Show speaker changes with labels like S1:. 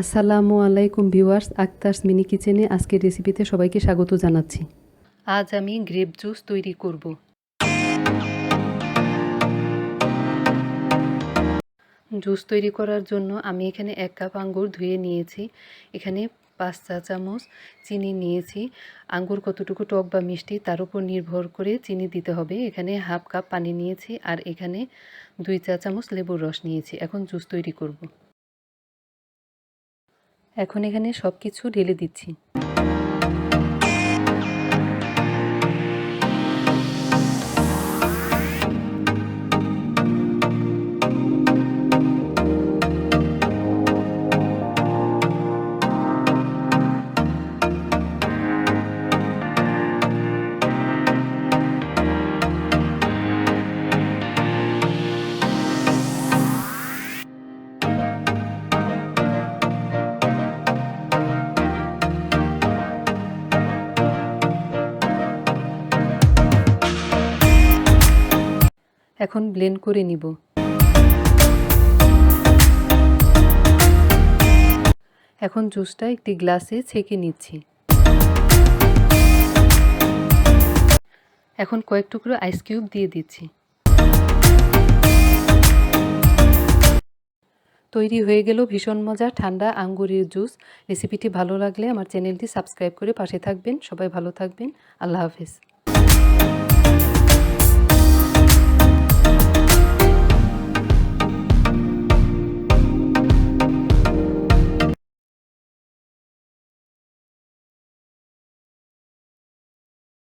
S1: আসসালামু আলাইকুম viewers, আক্তারস mini কিচেনে আজকের রেসিপিতে সবাইকে স্বাগত জানাচ্ছি। আজ আমি গ্রেপ জুস তৈরি করব। জুস তৈরি করার জন্য আমি এখানে 1 কাপ আঙ্গুর ধুয়ে নিয়েছি। এখানে 5 চা চামচ চিনি নিয়েছি। আঙ্গুর কতটুকু টক বা মিষ্টি তার উপর নির্ভর করে চিনি দিতে হবে। এখানে হাফ কাপ পানি নিয়েছি আর এখানে 2 চা চামচ লেবুর রস নিয়েছি। এখন জুস তৈরি করব। এখন এখানে সব কিছু ঢেলে দিচ্ছি। এখন ব্লেন্ড করে নিব। এখন জুসটা একটি গ্লাসে ছেঁকে নিচ্ছি। এখন কয়েক টুকরো আইস কিউব দিয়ে দিচ্ছি। তৈরি হয়ে গেল ভীষণ মজার ঠান্ডা আঙ্গুরের জুস। রেসিপিটি ভালো লাগলে আমার চ্যানেলটি সাবস্ক্রাইব করে পাশে থাকবেন। সবাই ভালো থাকবেন। আল্লাহ হাফেজ।